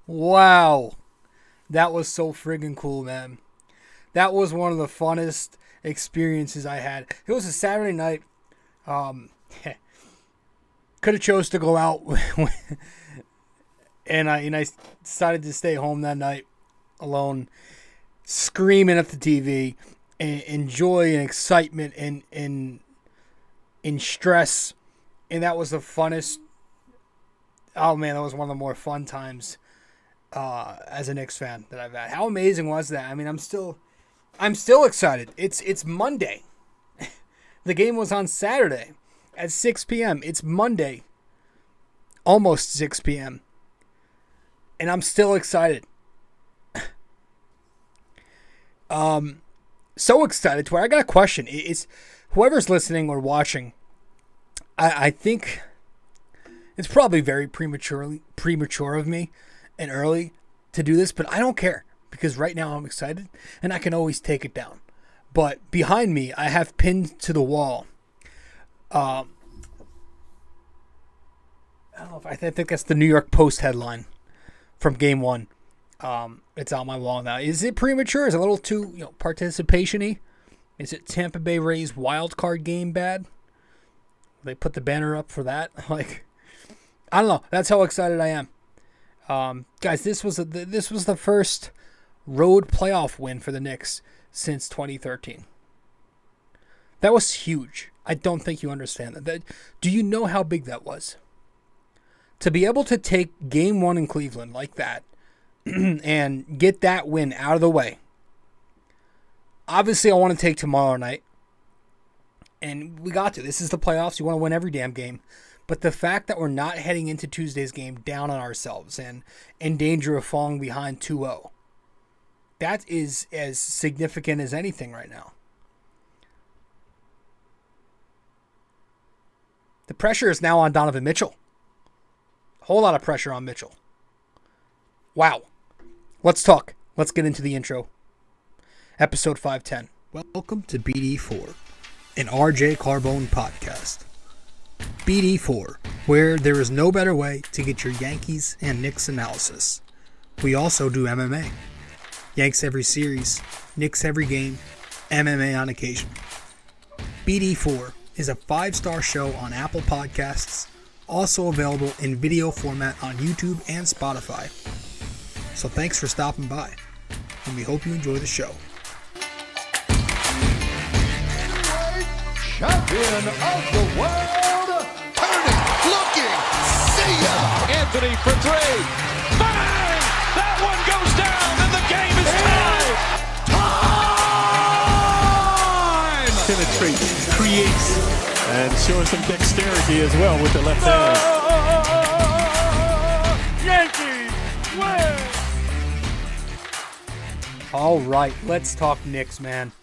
Wow. That was so friggin' cool, man. That was one of the funnest experiences I had. It was a Saturday night. Could have chose to go out, and I decided to stay home that night alone, screaming at the TV, and joy and excitement and in stress, and that was the funnest. Oh man, that was one of the more fun times as a Knicks fan that I've had. How amazing was that? I mean, I'm still excited. It's Monday. The game was on Saturday at 6 p.m. It's Monday, almost 6 p.m. And I'm still excited. So excited to where I got a question. It's whoever's listening or watching, I think it's probably very premature of me and early to do this, but I don't care because right now I'm excited and I can always take it down. But behind me, I have pinned to the wall. I don't know if I think that's the New York Post headline from Game 1. It's on my wall now. Is it premature? Is it a little too participation-y? Is it Tampa Bay Rays wild card game bad? They put the banner up for that. I don't know. That's how excited I am. Guys, this was the first road playoff win for the Knicks since 2013. That was huge. I don't think you understand that. Do you know how big that was? To be able to take Game 1 in Cleveland like that and get that win out of the way. Obviously, I want to take tomorrow night. And we got to. This is the playoffs. You want to win every damn game. But the fact that we're not heading into Tuesday's game down on ourselves and in danger of falling behind 2-0, that is as significant as anything right now. The pressure is now on Donovan Mitchell. A whole lot of pressure on Mitchell. Wow. Let's talk. Let's get into the intro. Episode 510. Welcome to BD4, an RJ Carbone podcast. BD4, where there is no better way to get your Yankees and Knicks analysis. We also do MMA. Yanks every series, Knicks every game, MMA on occasion. BD4 is a 5-star show on Apple Podcasts, also available in video format on YouTube and Spotify. So thanks for stopping by, and we hope you enjoy the show. Champion of the world, turning, looking, see ya! Anthony for three, bang! That one goes down, and the game is tied! Time! Penetrates, creates, and showing some dexterity as well with the left hand. Yankees win! All right, let's talk Knicks, man.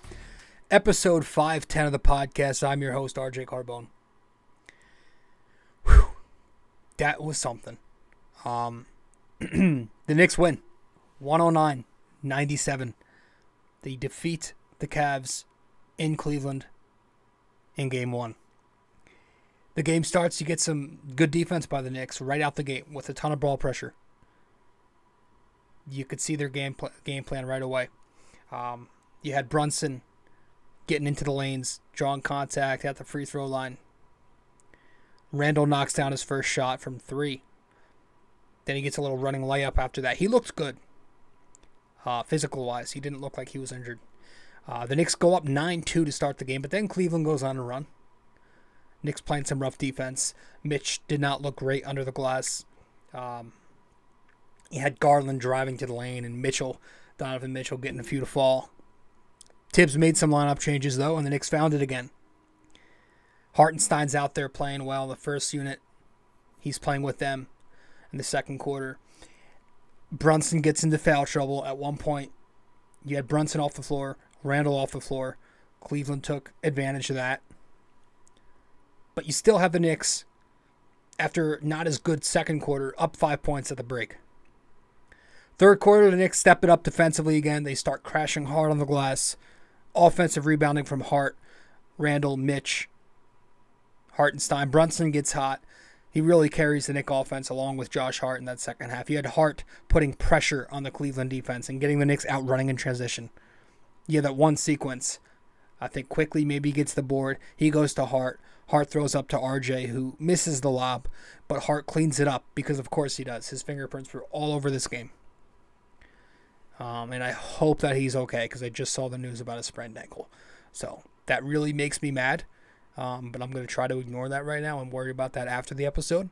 Episode 510 of the podcast. I'm your host, RJ Carbone. Whew. That was something. The Knicks win 109-97. They defeat the Cavs in Cleveland in Game 1. The game starts, you get some good defense by the Knicks right out the gate with a ton of ball pressure. You could see their game plan right away. You had Brunson getting into the lanes, drawing contact at the free throw line. Randall knocks down his first shot from 3. Then he gets a little running layup after that. He looked good, physical-wise. He didn't look like he was injured. The Knicks go up 9-2 to start the game, but then Cleveland goes on a run. Knicks playing some rough defense. Mitch did not look great under the glass. He had Garland driving to the lane and Donovan Mitchell getting a few to fall. Thibs made some lineup changes, though, and the Knicks found it again. Hartenstein's out there playing well in the first unit. He's playing with them in the second quarter. Brunson gets into foul trouble at one point. You had Brunson off the floor, Randall off the floor. Cleveland took advantage of that. But you still have the Knicks, after not as good second quarter, up 5 points at the break. Third quarter, the Knicks step it up defensively again. They start crashing hard on the glass. Offensive rebounding from Hart, Randall, Mitch, Hartenstein. Brunson gets hot. He really carries the Knicks offense along with Josh Hart in that second half. You had Hart putting pressure on the Cleveland defense and getting the Knicks out running in transition. You had that one sequence. I think quickly maybe gets the board. He goes to Hart. Hart throws up to RJ, who misses the lob, but Hart cleans it up because, of course, he does. His fingerprints were all over this game. And I hope that he's okay because I just saw the news about a sprained ankle. So that really makes me mad. But I'm going to try to ignore that right now and worry about that after the episode.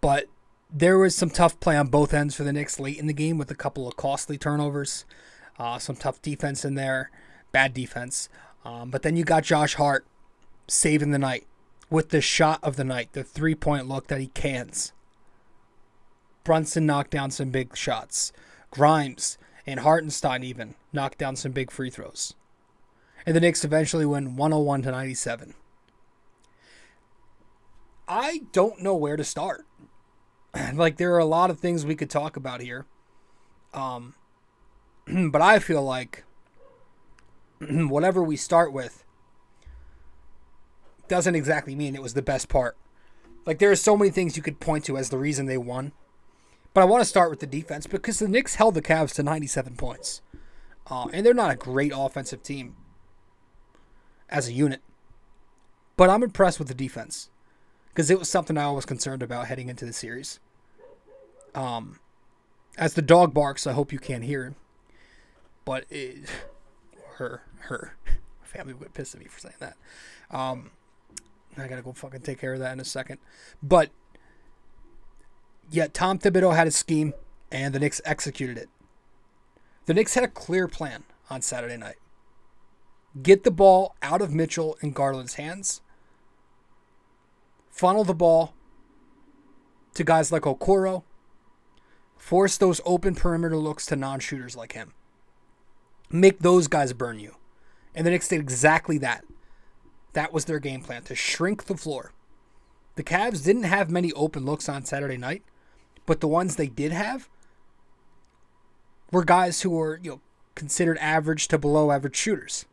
But there was some tough play on both ends for the Knicks late in the game with a couple of costly turnovers. Some tough defense in there. Bad defense. But then you got Josh Hart saving the night with the shot of the night, the three-point look that he cans. Brunson knocked down some big shots. Grimes and Hartenstein even knocked down some big free throws. And the Knicks eventually win 101-97. I don't know where to start. Like, there are a lot of things we could talk about here. But I feel like whatever we start with doesn't exactly mean it was the best part. Like, there are so many things you could point to as the reason they won. But I want to start with the defense because the Knicks held the Cavs to 97 points. And they're not a great offensive team as a unit. But I'm impressed with the defense because it was something I was concerned about heading into the series. As the dog barks, I hope you can't hear him. But her family would get pissed at me for saying that. I gotta go fucking take care of that in a second. But yet Tom Thibodeau had a scheme, and the Knicks executed it. The Knicks had a clear plan on Saturday night. Get the ball out of Mitchell and Garland's hands. Funnel the ball to guys like Okoro. Force those open perimeter looks to non-shooters like him. Make those guys burn you. And the Knicks did exactly that. That was their game plan, to shrink the floor. The Cavs didn't have many open looks on Saturday night, but the ones they did have were guys who were, considered average to below average shooters.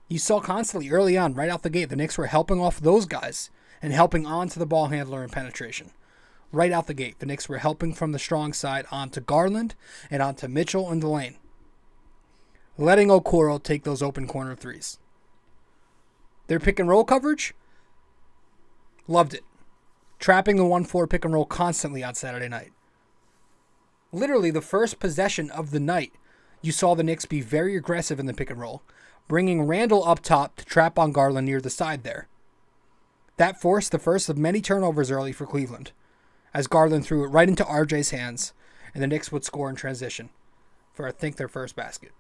You saw constantly early on, right out the gate, the Knicks were helping off those guys and helping onto the ball handler in penetration. Right out the gate, the Knicks were helping from the strong side onto Garland and onto Mitchell and Delane. Letting Okoro take those open corner threes. Their pick and roll coverage, loved it. Trapping the 1-4 pick and roll constantly on Saturday night. Literally the first possession of the night, you saw the Knicks be very aggressive in the pick and roll, bringing Randall up top to trap on Garland near the side there. That forced the first of many turnovers early for Cleveland, as Garland threw it right into RJ's hands, and the Knicks would score in transition for, I think, their first basket.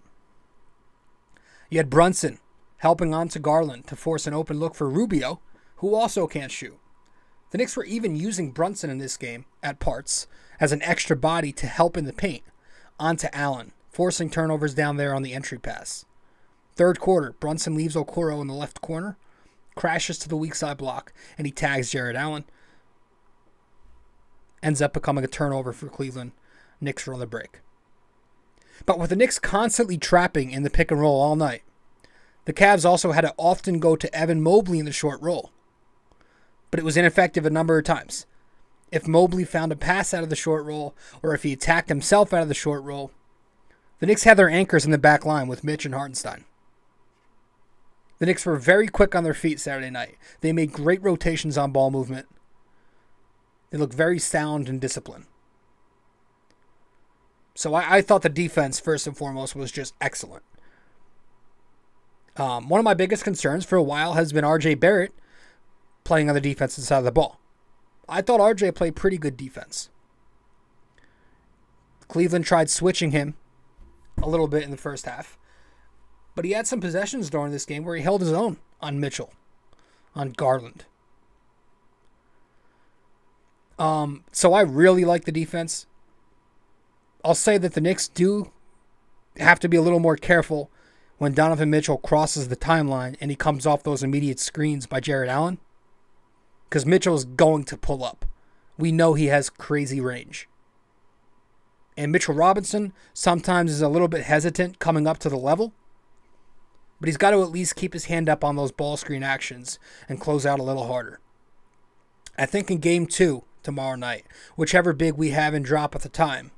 You had Brunson helping on to Garland to force an open look for Rubio, who also can't shoot. The Knicks were even using Brunson in this game, at parts, as an extra body to help in the paint, onto Allen, forcing turnovers down there on the entry pass. Third quarter, Brunson leaves Okoro in the left corner, crashes to the weak side block, and he tags Jared Allen. Ends up becoming a turnover for Cleveland. Knicks run the break. But with the Knicks constantly trapping in the pick and roll all night, the Cavs also had to often go to Evan Mobley in the short roll. But it was ineffective a number of times. If Mobley found a pass out of the short roll, or if he attacked himself out of the short roll, the Knicks had their anchors in the back line with Mitch and Hartenstein. The Knicks were very quick on their feet Saturday night. They made great rotations on ball movement. They looked very sound and disciplined. So I thought the defense, first and foremost, was just excellent. One of my biggest concerns for a while has been R.J. Barrett playing on the defensive side of the ball. I thought R.J. played pretty good defense. Cleveland tried switching him a little bit in the first half. But he had some possessions during this game where he held his own on Mitchell, on Garland. So I really like the defense. I'll say that the Knicks do have to be a little more careful when Donovan Mitchell crosses the timeline and he comes off those immediate screens by Jared Allen. Because Mitchell's going to pull up. We know he has crazy range. And Mitchell Robinson sometimes is a little bit hesitant coming up to the level. but he's got to at least keep his hand up on those ball screen actions and close out a little harder. I think in Game 2 tomorrow night, whichever big we have in drop at the time,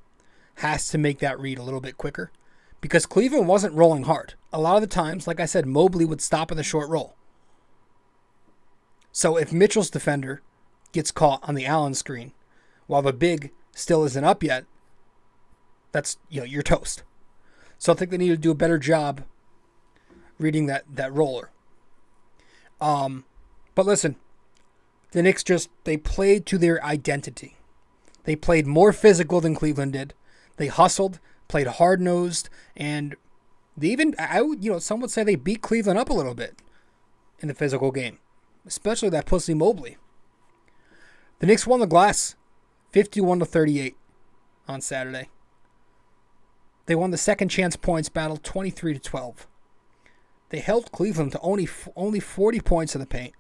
has to make that read a little bit quicker, because Cleveland wasn't rolling hard. A lot of the times, like I said, Mobley would stop in the short roll. So if Mitchell's defender gets caught on the Allen screen while the big still isn't up yet, that's, you're toast. So I think they need to do a better job reading that roller. But listen, the Knicks they played to their identity. They played more physical than Cleveland did. They hustled, played hard-nosed, and they even, some would say they beat Cleveland up a little bit in the physical game, especially that pussy Mobley. The Knicks won the glass 51-38 on Saturday. They won the second chance points battle 23-12. They held Cleveland to only 40 points in the paint.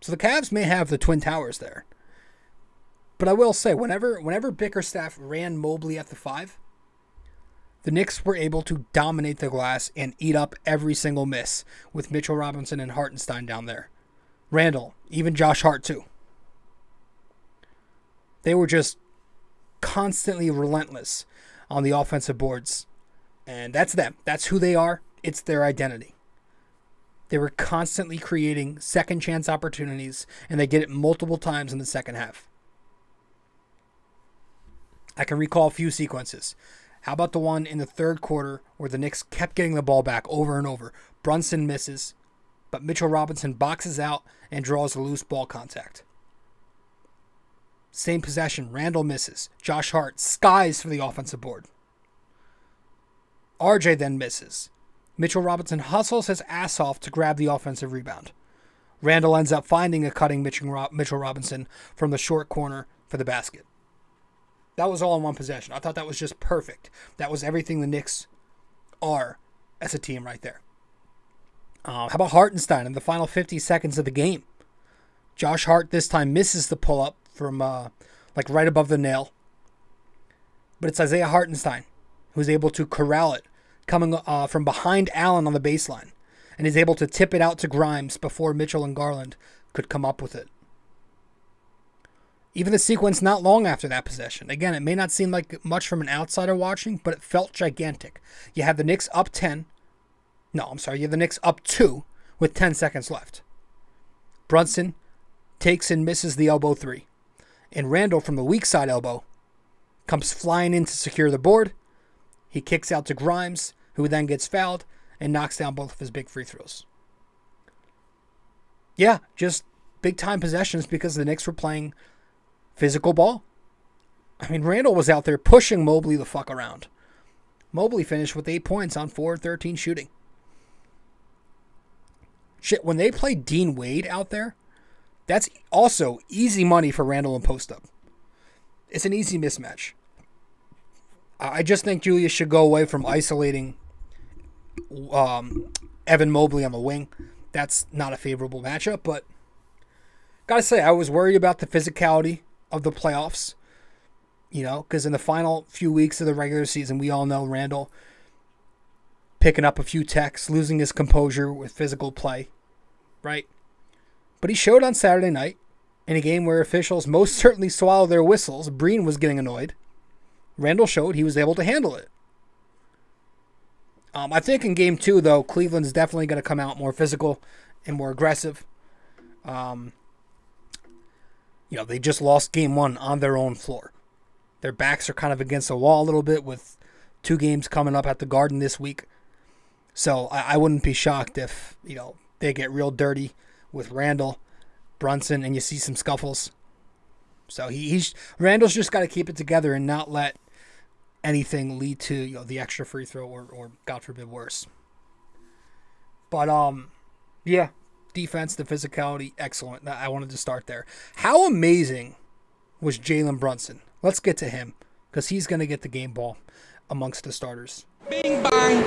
So the Cavs may have the Twin Towers there. But I will say, whenever Bickerstaff ran Mobley at the 5, the Knicks were able to dominate the glass and eat up every single miss with Mitchell Robinson and Hartenstein down there. Randall, even Josh Hart too. They were just constantly relentless on the offensive boards. And that's them. That's who they are. It's their identity. They were constantly creating second chance opportunities, and they did it multiple times in the second half. I can recall a few sequences. How about the one in the third quarter where the Knicks kept getting the ball back over and over? Brunson misses, but Mitchell Robinson boxes out and draws a loose ball contact. Same possession, Randall misses. Josh Hart skies for the offensive board. RJ then misses. Mitchell Robinson hustles his ass off to grab the offensive rebound. Randall ends up finding a cutting Mitchell Robinson from the short corner for the basket. That was all in one possession. I thought that was just perfect. That was everything the Knicks are as a team right there. How about Hartenstein in the final 50 seconds of the game? Josh Hart this time misses the pull-up from right above the nail. But it's Isaiah Hartenstein who's able to corral it, coming from behind Allen on the baseline, and is able to tip it out to Grimes before Mitchell and Garland could come up with it. Even the sequence not long after that possession. Again, it may not seem like much from an outsider watching, but it felt gigantic. You have the Knicks up 10. No, I'm sorry. You have the Knicks up 2 with 10 seconds left. Brunson takes and misses the elbow 3. And Randall from the weak side elbow comes flying in to secure the board. He kicks out to Grimes, who then gets fouled and knocks down both of his big free throws. Yeah, just big-time possessions because the Knicks were playing physical ball. I mean, Randall was out there pushing Mobley the fuck around. Mobley finished with 8 points on 4-13 shooting. Shit, when they play Dean Wade out there, that's also easy money for Randall and post-up. It's an easy mismatch. I just think Julius should go away from isolating Evan Mobley on the wing. That's not a favorable matchup, but gotta say, I was worried about the physicality of the playoffs, because in the final few weeks of the regular season, we all know Randall picking up a few techs, losing his composure with physical play, right? But he showed on Saturday night in a game where officials most certainly swallowed their whistles. Breen was getting annoyed. Randall showed he was able to handle it. I think in Game 2, though, Cleveland's definitely going to come out more physical and more aggressive. They just lost Game 1 on their own floor. Their backs are kind of against the wall a little bit with 2 games coming up at the Garden this week. So I wouldn't be shocked if, they get real dirty with Randall, Brunson, and you see some scuffles. So Randall's just got to keep it together and not let anything lead to the extra free throw or God forbid worse. But yeah, defense, the physicality, excellent. I wanted to start there. How amazing was Jalen Brunson? Let's get to him because he's going to get the game ball amongst the starters. Bing bang.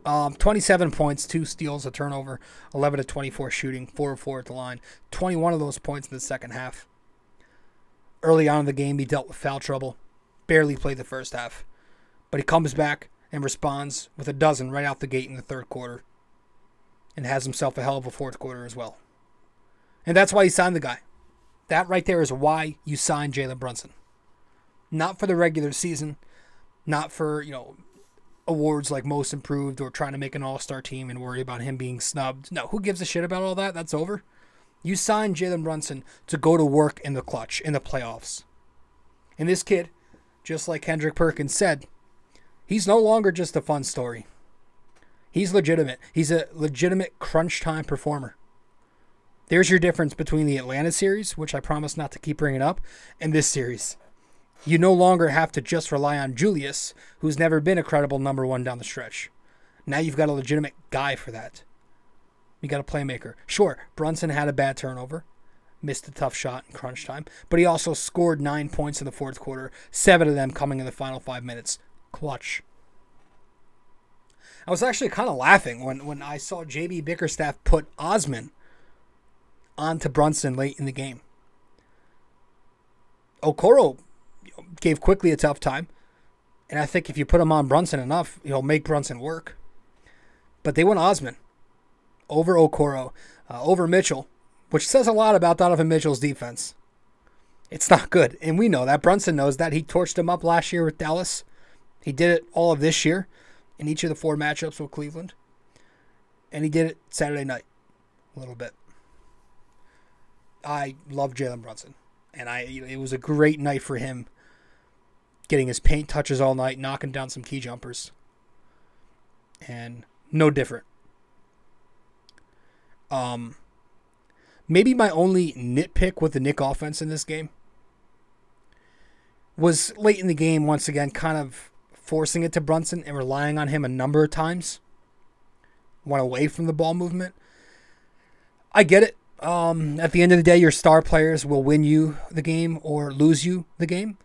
27 points, 2 steals, a turnover, 11-24 shooting, 4-4 at the line. 21 of those points in the second half. Early on in the game, he dealt with foul trouble. Barely played the first half. But he comes back and responds with a dozen right out the gate in the third quarter and has himself a hell of a fourth quarter as well. And that's why you signed the guy. That right there is why you signed Jalen Brunson. Not for the regular season, not for, awards like most improved or trying to make an all-star team and worry about him being snubbed. No, who gives a shit about all that? That's over. You signed Jalen Brunson to go to work in the clutch, in the playoffs. And this kid, just like Kendrick Perkins said, he's no longer just a fun story. He's legitimate. He's a legitimate crunch time performer. There's your difference between the Atlanta series, which I promise not to keep bringing up, and this series. You no longer have to just rely on Julius, who's never been a credible number one down the stretch. Now you've got a legitimate guy for that. You got a playmaker. Sure, Brunson had a bad turnover, missed a tough shot in crunch time, but he also scored 9 points in the fourth quarter, 7 of them coming in the final 5 minutes. Clutch. I was actually kind of laughing when I saw JB Bickerstaff put Osman onto Brunson late in the game. Okoro gave Quickly a tough time, and I think if you put him on Brunson enough, he'll make Brunson work. But they went Osman over Okoro, over Mitchell, which says a lot about Donovan Mitchell's defense. It's not good, and we know that. Brunson knows that. He torched him up last year with Dallas. He did it all of this year in each of the 4 matchups with Cleveland, and he did it Saturday night a little bit. I love Jalen Brunson, and it was a great night for him, getting his paint touches all night, knocking down some key jumpers, and no different. Maybe my only nitpick with the Knick offense in this game was late in the game, once again, kind of forcing it to Brunson and relying on him a number of times. Went away from the ball movement. I get it. At the end of the day, your star players will win you the game or lose you the game.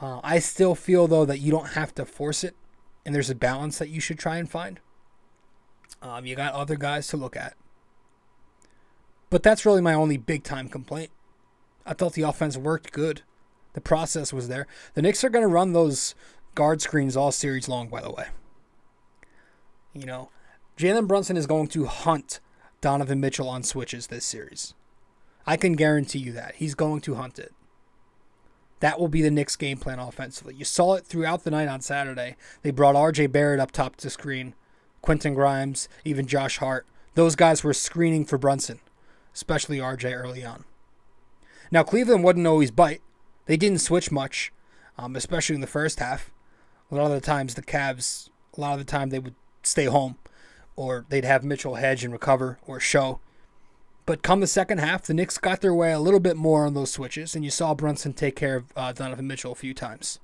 I still feel, though, that you don't have to force it, and there's a balance that you should try and find. You got other guys to look at. But that's really my only big-time complaint. I thought the offense worked good. The process was there. The Knicks are going to run those guard screens all series long, by the way. Jalen Brunson is going to hunt Donovan Mitchell on switches this series. I can guarantee you that. He's going to hunt it. That will be the Knicks' game plan offensively. You saw it throughout the night on Saturday. They brought R.J. Barrett up top to screen. Quentin Grimes, even Josh Hart. Those guys were screening for Brunson, especially R.J. early on. Now, Cleveland wouldn't always bite. They didn't switch much, especially in the first half. A lot of the times the Cavs, they would stay home, or they'd have Mitchell hedge and recover or show. But come the second half, the Knicks got their way a little bit more on those switches, and you saw Brunson take care of Donovan Mitchell a few times.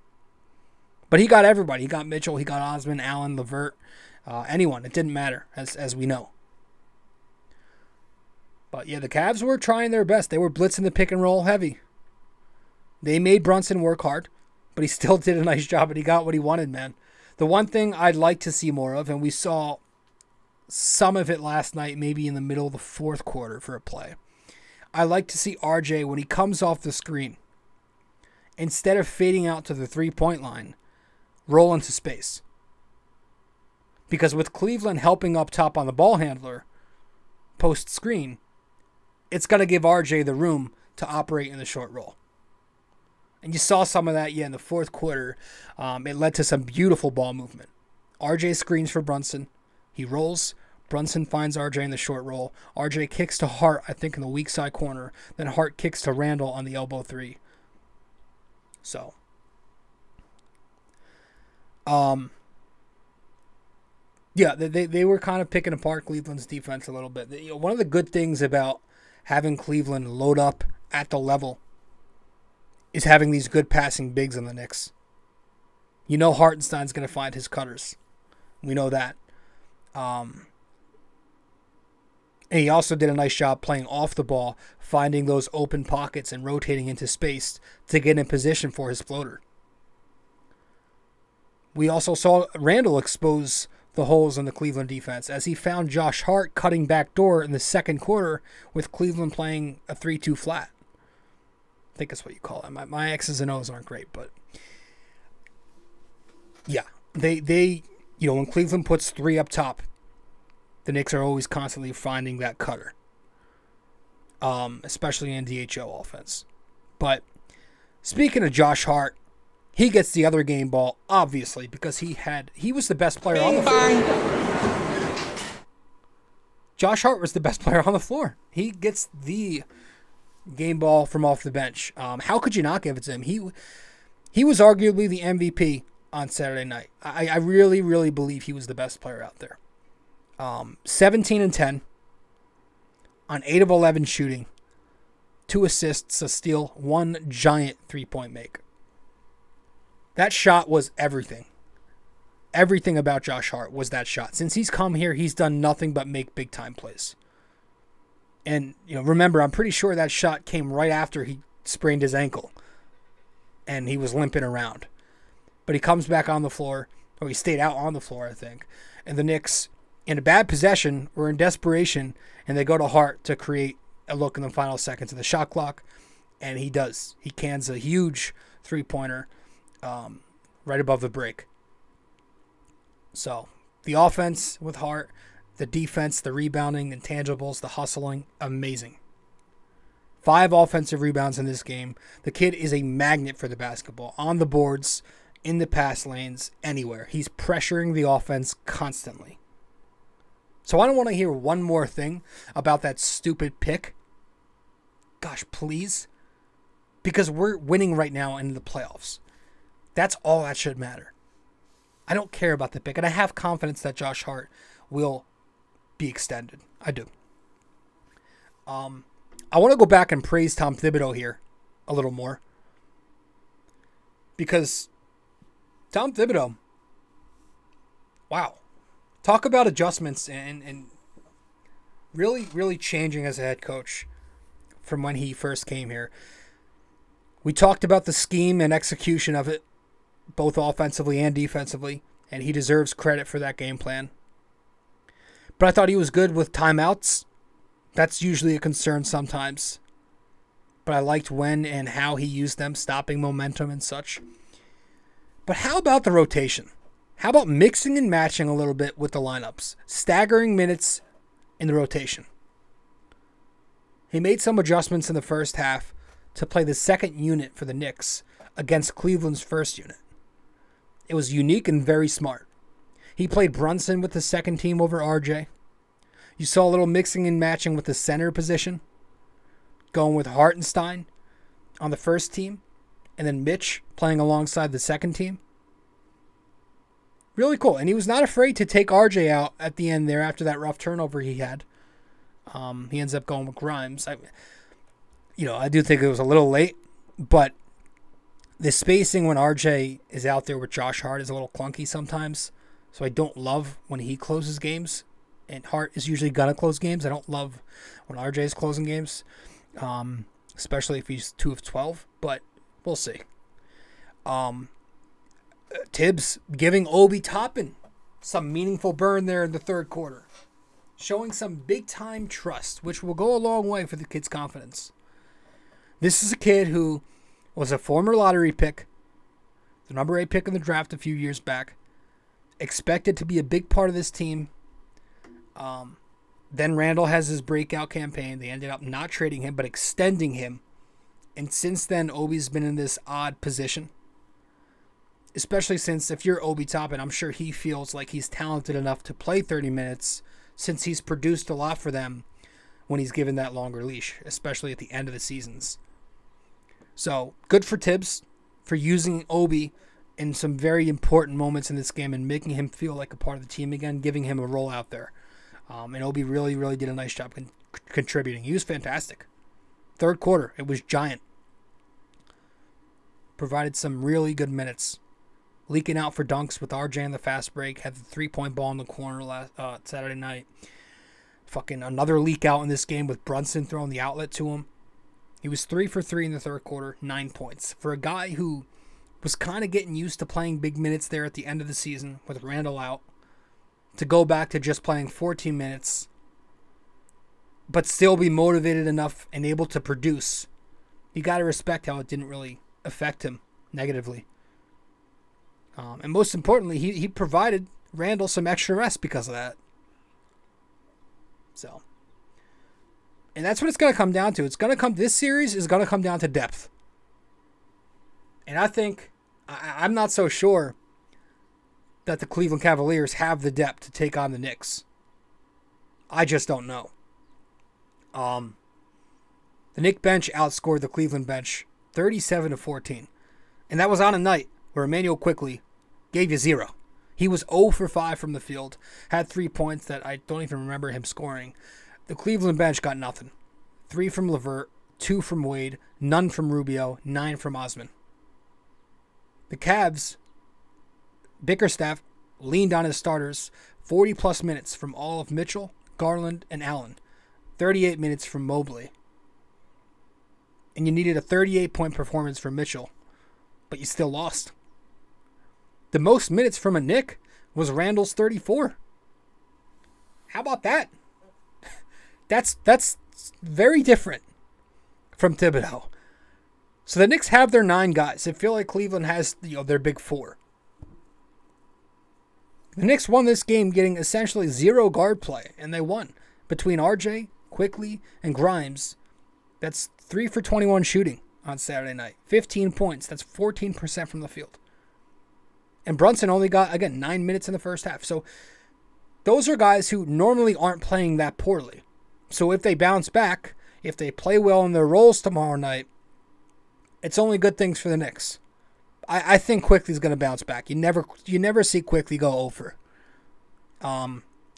But he got everybody. He got Mitchell, he got Osman, Allen, LeVert, anyone. It didn't matter, as we know. But yeah, the Cavs were trying their best. They were blitzing the pick and roll heavy. They made Brunson work hard, but he still did a nice job, and he got what he wanted, man. The one thing I'd like to see more of, and we saw some of it last night, maybe in the middle of the fourth quarter for a play. I like to see RJ, when he comes off the screen, instead of fading out to the three-point line, roll into space. Because with Cleveland helping up top on the ball handler, post-screen, it's going to give RJ the room to operate in the short roll. And you saw some of that, in the fourth quarter. It led to some beautiful ball movement. RJ screens for Brunson. He rolls. Brunson finds RJ in the short roll. RJ kicks to Hart, I think, in the weak side corner. Then Hart kicks to Randall on the elbow three. So, yeah, they were kind of picking apart Cleveland's defense a little bit. One of the good things about having Cleveland load up at the level is having these good passing bigs in the Knicks. Hartenstein's going to find his cutters. We know that. And he also did a nice job playing off the ball, finding those open pockets and rotating into space to get in position for his floater. We also saw Randall expose the holes in the Cleveland defense as he found Josh Hart cutting back door in the second quarter with Cleveland playing a 3-2 flat. I think that's what you call it. My X's and O's aren't great, but yeah, they when Cleveland puts 3 up top, the Knicks are always constantly finding that cutter, especially in DHO offense. But speaking of Josh Hart, he gets the other game ball, obviously, because he was the best player on the floor. Josh Hart was the best player on the floor. He gets the game ball from off the bench. How could you not give it to him? He was arguably the MVP on Saturday night. I really, really believe he was the best player out there. 17 and 10 on 8 of 11 shooting, 2 assists, a steal, 1 giant 3-point make. That shot was everything. Everything about Josh Hart was that shot. Since he's come here, he's done nothing but make big-time plays. And, remember, I'm pretty sure that shot came right after he sprained his ankle. And he was limping around. But he comes back on the floor. Or he stayed out on the floor, I think. And the Knicks, in a bad possession, were in desperation. And they go to Hart to create a look in the final seconds of the shot clock. And he does. He cans a huge 3-pointer right above the break. So, the offense with Hart, the defense, the rebounding, intangibles, the hustling, amazing. 5 offensive rebounds in this game. The kid is a magnet for the basketball. On the boards, in the pass lanes, anywhere. He's pressuring the offense constantly. So I don't want to hear one more thing about that stupid pick. Gosh, please. Because we're winning right now in the playoffs. That's all that should matter. I don't care about the pick, and I have confidence that Josh Hart will be extended. I do. I want to go back and praise Tom Thibodeau here a little more. Because Tom Thibodeau, wow. Talk about adjustments and really, really changing as a head coach from when he first came here. We talked about the scheme and execution of it, both offensively and defensively, and he deserves credit for that game plan. But I thought he was good with timeouts. That's usually a concern sometimes. But I liked when and how he used them, stopping momentum and such. But how about the rotation? How about mixing and matching a little bit with the lineups? Staggering minutes in the rotation. He made some adjustments in the first half to play the second unit for the Knicks against Cleveland's first unit. It was unique and very smart. He played Brunson with the second team over RJ. You saw a little mixing and matching with the center position, going with Hartenstein on the first team, and then Mitch playing alongside the second team. Really cool. And he was not afraid to take RJ out at the end there after that rough turnover he had. He ends up going with Grimes. I do think it was a little late, but the spacing when RJ is out there with Josh Hart is a little clunky sometimes. So I don't love when he closes games. And Hart is usually going to close games. I don't love when RJ is closing games, especially if he's 2 of 12. But we'll see. Thibs giving Obi Toppin some meaningful burn there in the third quarter. Showing some big-time trust, which will go a long way for the kid's confidence. This is a kid who was a former lottery pick, the number 8 pick in the draft a few years back, expected to be a big part of this team. Then Randall has his breakout campaign. They ended up not trading him, but extending him. And since then, Obi's been in this odd position. Especially since if you're Obi Toppin, I'm sure he feels like he's talented enough to play 30 minutes since he's produced a lot for them when he's given that longer leash, especially at the end of the seasons. So, good for Thibs for using Obi in some very important moments in this game and making him feel like a part of the team again, giving him a role out there. And Obi really, really did a nice job contributing. He was fantastic. Third quarter, it was giant. Provided some really good minutes. Leaking out for dunks with RJ in the fast break. Had the 3-point ball in the corner last Saturday night. Fucking another leak out in this game with Brunson throwing the outlet to him. He was 3 for 3 in the third quarter, 9 points. For a guy who was kind of getting used to playing big minutes there at the end of the season with Randall out, to go back to just playing 14 minutes, but still be motivated enough and able to produce, you got to respect how it didn't really affect him negatively. And most importantly, he provided Randle some extra rest because of that. So, and that's what it's going to come down to. This series is going to come down to depth. And I think, I'm not so sure that the Cleveland Cavaliers have the depth to take on the Knicks. I just don't know. The Knicks bench outscored the Cleveland bench 37-14. And that was on a night where Emmanuel Quickley gave you 0. He was 0 for 5 from the field, had 3 points that I don't even remember him scoring. The Cleveland bench got nothing. 3 from LeVert, 2 from Wade, none from Rubio, 9 from Osman. The Cavs, Bickerstaff leaned on his starters, 40-plus minutes from all of Mitchell, Garland, and Allen, 38 minutes from Mobley. And you needed a 38-point performance from Mitchell, but you still lost. The most minutes from a Knick was Randle's 34. How about that? That's very different from Thibodeau. So the Knicks have their 9 guys. I feel like Cleveland has their big 4. The Knicks won this game getting essentially 0 guard play, and they won. Between RJ, Quickley, and Grimes, that's 3 for 21 shooting on Saturday night. 15 points. That's 14% from the field. And Brunson only got, again, 9 minutes in the first half. So those are guys who normally aren't playing that poorly. So if they bounce back, if they play well in their roles tomorrow night, it's only good things for the Knicks. I think Quickley's going to bounce back. You never see Quickley go over.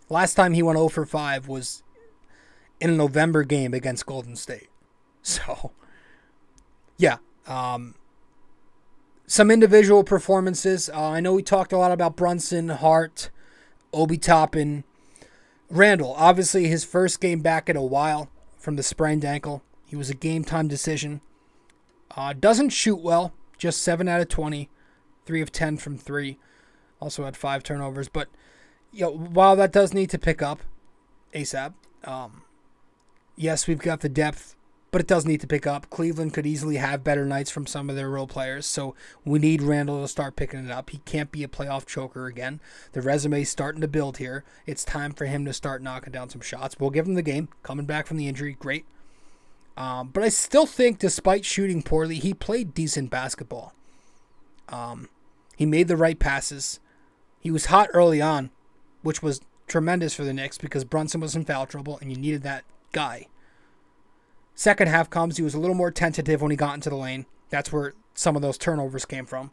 Last time he went 0 for 5 was in a November game against Golden State. So, yeah. Some individual performances. I know we talked a lot about Brunson, Hart, Obi Toppin, Randle. Obviously, his first game back in a while from the sprained ankle. He was a game-time decision. Doesn't shoot well. Just 7 out of 20. 3 of 10 from 3. Also had 5 turnovers. But while that does need to pick up ASAP, yes, we've got the depth, but it does need to pick up. Cleveland could easily have better nights from some of their role players, so we need Randle to start picking it up. He can't be a playoff choker again. The resume's starting to build here. It's time for him to start knocking down some shots. We'll give him the game. Coming back from the injury, great. But I still think, despite shooting poorly, he played decent basketball. He made the right passes. He was hot early on, which was tremendous for the Knicks because Brunson was in foul trouble and you needed that guy. Second half comes, he was a little more tentative when he got into the lane. That's where some of those turnovers came from.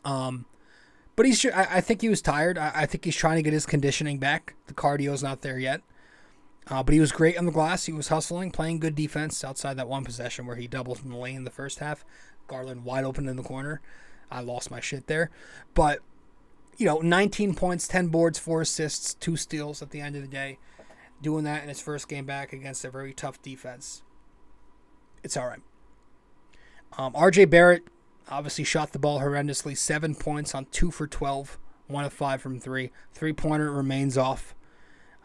But I think he was tired. I think he's trying to get his conditioning back. The cardio's not there yet. But he was great on the glass. He was hustling, playing good defense outside that one possession where he doubled in the lane in the first half. Garland wide open in the corner. I lost my shit there. But, 19 points, 10 boards, 4 assists, 2 steals at the end of the day. Doing that in his first game back against a very tough defense. It's all right. RJ Barrett obviously shot the ball horrendously. 7 points on 2 for 12. 1 of 5 from 3. 3-pointer remains off.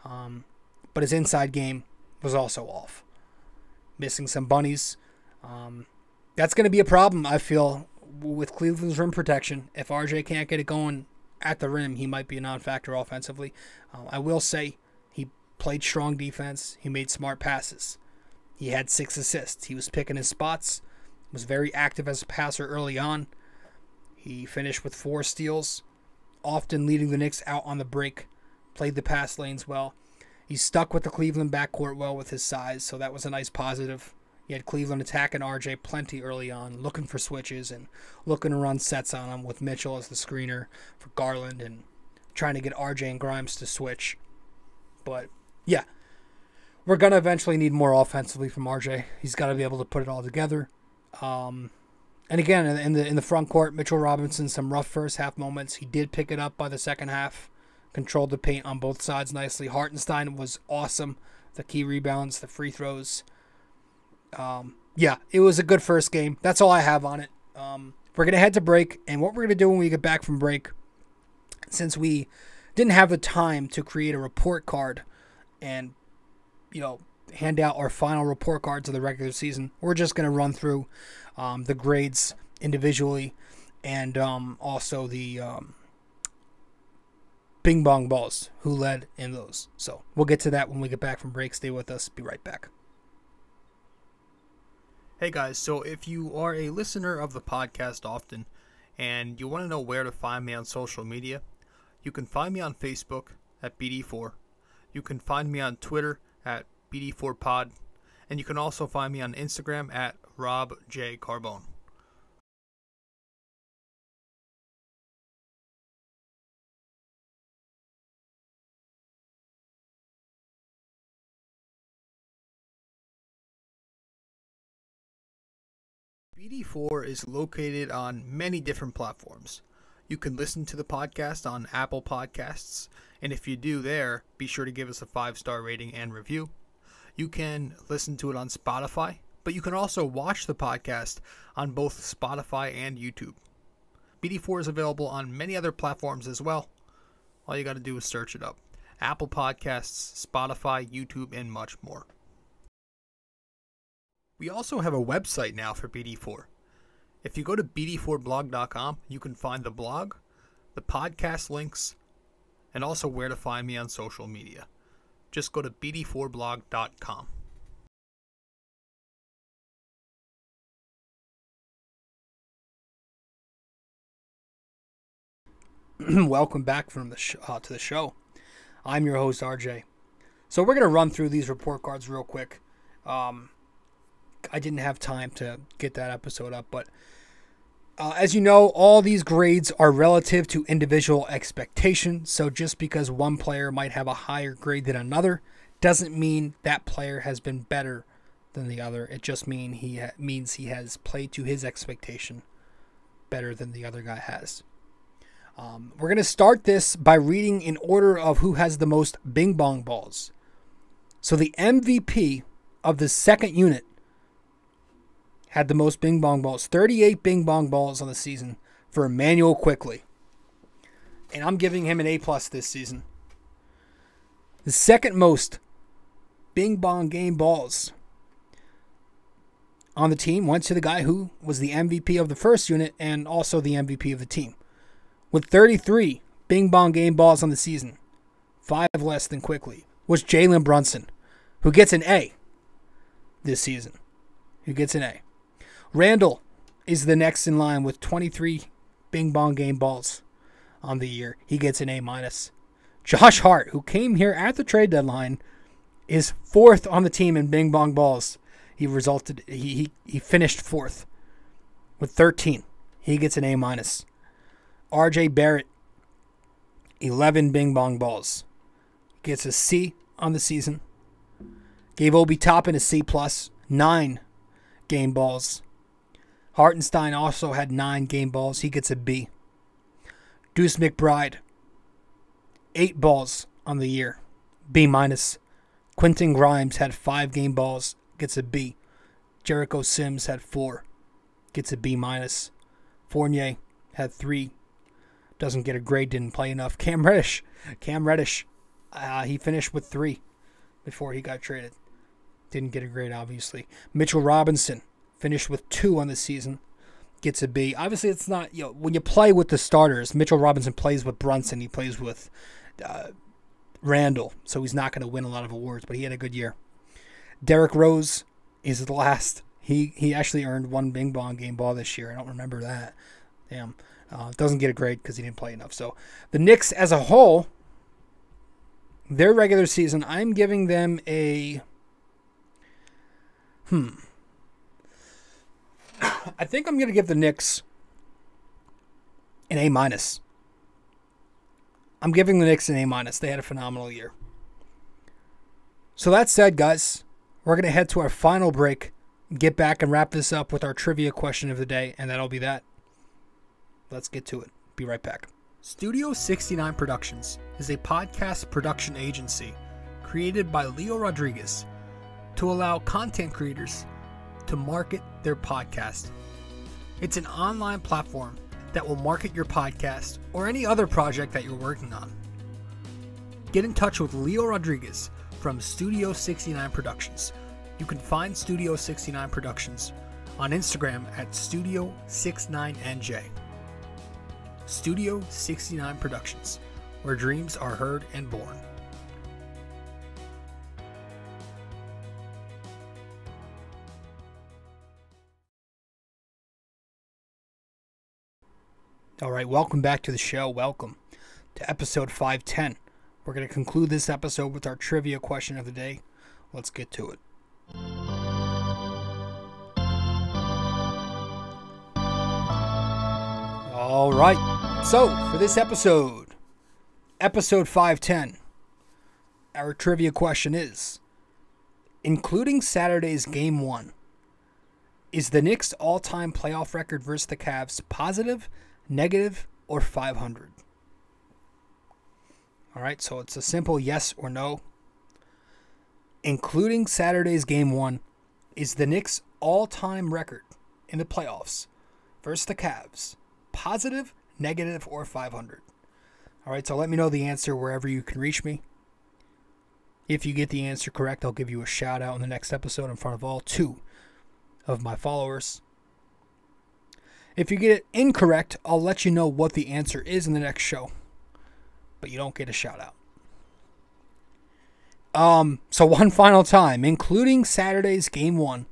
But his inside game was also off. Missing some bunnies. That's going to be a problem, I feel, with Cleveland's rim protection. If RJ can't get it going at the rim, he might be a non-factor offensively. I will say he played strong defense. He made smart passes. He had 6 assists. He was picking his spots. Was very active as a passer early on. He finished with 4 steals, often leading the Knicks out on the break. Played the pass lanes well. He stuck with the Cleveland backcourt well with his size, so that was a nice positive. He had Cleveland attacking RJ plenty early on, looking for switches and looking to run sets on him with Mitchell as the screener for Garland and trying to get RJ and Grimes to switch. But, yeah, we're going to eventually need more offensively from RJ. He's got to be able to put it all together. And again, in the front court, Mitchell Robinson, some rough first half moments. He did pick it up by the second half. Controlled the paint on both sides nicely. Hartenstein was awesome. The key rebounds, the free throws. Yeah, it was a good first game. That's all I have on it. We're going to head to break. And what we're going to do when we get back from break, since we didn't have the time to create a report card and, hand out our final report cards of the regular season, we're just going to run through the grades individually and also the Bing Bong Balls, who led in those. So we'll get to that when we get back from break. Stay with us. Be right back. Hey guys, so if you are a listener of the podcast often and you want to know where to find me on social media, you can find me on Facebook at BD4. You can find me on Twitter at BD4Pod. And you can also find me on Instagram at Rob J. Carbone. BD4 is located on many different platforms. You can listen to the podcast on Apple Podcasts, and if you do there, be sure to give us a 5-star rating and review. You can listen to it on Spotify, but you can also watch the podcast on both Spotify and YouTube. BD4 is available on many other platforms as well. All you got to do is search it up. Apple Podcasts, Spotify, YouTube, and much more. We also have a website now for BD4. If you go to bd4blog.com, you can find the blog, the podcast links, and also where to find me on social media. Just go to bd4blog.com. Welcome back from the to the show. I'm your host, RJ. So we're going to run through these report cards real quick. I didn't have time to get that episode up, but as you know, all these grades are relative to individual expectations. So just because one player might have a higher grade than another doesn't mean that player has been better than the other. It just means he has played to his expectation better than the other guy has. We're going to start this by reading in order of who has the most Bing Bong balls. So the MVP of the second unit had the most Bing Bong balls. 38 Bing Bong balls on the season for Emmanuel Quickly. And I'm giving him an A+ this season. The second most Bing Bong game balls on the team went to the guy who was the MVP of the first unit and also the MVP of the team. With 33 Bing Bong game balls on the season, 5 less than Quickly, was Jalen Brunson, who gets an A this season. Who gets an A. Randall is the next in line with 23 Bing Bong game balls on the year. He gets an A-. Josh Hart, who came here at the trade deadline, is 4th on the team in Bing Bong balls. He finished 4th with 13. He gets an A-. RJ Barrett, 11 Bing Bong balls. Gets a C on the season. Gave Obi Toppin a C+, 9 game balls. Hartenstein also had 9 game balls. He gets a B. Deuce McBride, 8 balls on the year. B-. Quentin Grimes had 5 game balls. Gets a B. Jericho Sims had 4. Gets a B-. Fournier had 3. Doesn't get a grade. Didn't play enough. Cam Reddish. He finished with 3 before he got traded. Didn't get a grade, obviously. Mitchell Robinson finished with 2 on the season. Gets a B. Obviously, it's not, when you play with the starters, Mitchell Robinson plays with Brunson. He plays with Randall. So he's not going to win a lot of awards, but he had a good year. Derrick Rose is the last. He actually earned 1 Bing Bong game ball this year. I don't remember that. Damn. Doesn't get a grade because he didn't play enough. So the Knicks as a whole, their regular season, I'm giving them a... I think I'm going to give the Knicks an A-. I'm giving the Knicks an A-. They had a phenomenal year. So that said, guys, we're going to head to our final break, get back and wrap this up with our trivia question of the day, and that'll be that. Let's get to it. Be right back. Studio 69 Productions is a podcast production agency created by Leo Rodriguez to allow content creators to market their podcast. It's an online platform that will market your podcast or any other project that you're working on. Get in touch with Leo Rodriguez from Studio 69 Productions. You can find Studio 69 Productions on Instagram at Studio69NJ. Studio 69 Productions, where dreams are heard and born. All right, welcome back to the show. Welcome to episode 510. We're going to conclude this episode with our trivia question of the day. Let's get to it. All right, so for this episode 510, our trivia question is, including Saturday's Game 1, is the Knicks' all-time playoff record versus the Cavs positive, negative, or 500? All right, so it's a simple yes or no. Including Saturday's Game 1, is the Knicks' all-time record in the playoffs versus the Cavs positive, negative, or 500? All right, so let me know the answer wherever you can reach me. If you get the answer correct, I'll give you a shout out in the next episode in front of all 2 of my followers. If you get it incorrect, I'll let you know what the answer is in the next show, but you don't get a shout out. So one final time, including Saturday's Game 1,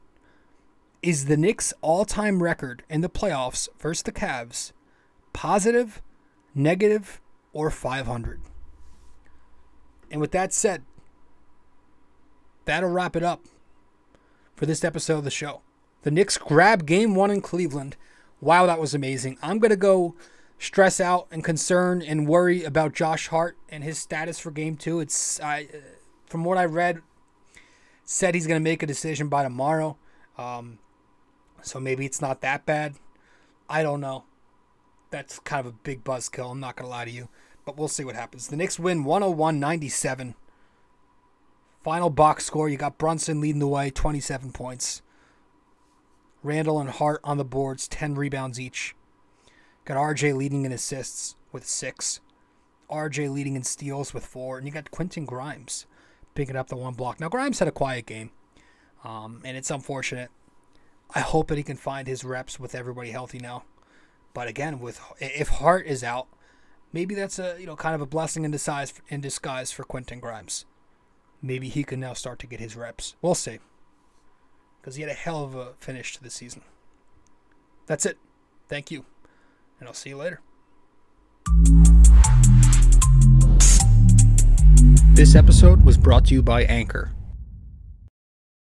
is the Knicks' all-time record in the playoffs versus the Cavs positive, negative, or 500? And with that said, that'll wrap it up for this episode of the show. The Knicks grab Game 1 in Cleveland. Wow, that was amazing. I'm going to go stress out and concern and worry about Josh Hart and his status for Game 2. From what I read, said he's going to make a decision by tomorrow. So maybe it's not that bad. I don't know. That's kind of a big buzzkill. I'm not going to lie to you. But we'll see what happens. The Knicks win 101-97. Final box score, you got Brunson leading the way, 27 points. Randall and Hart on the boards, 10 rebounds each. Got RJ leading in assists with 6. RJ leading in steals with 4. And you got Quentin Grimes picking up the 1 block. Now, Grimes had a quiet game, and it's unfortunate. I hope that he can find his reps with everybody healthy now. But again, if Hart is out, maybe that's a kind of a blessing in disguise for Quentin Grimes. Maybe he can now start to get his reps. We'll see, because he had a hell of a finish to the season. That's it. Thank you, and I'll see you later. This episode was brought to you by Anchor.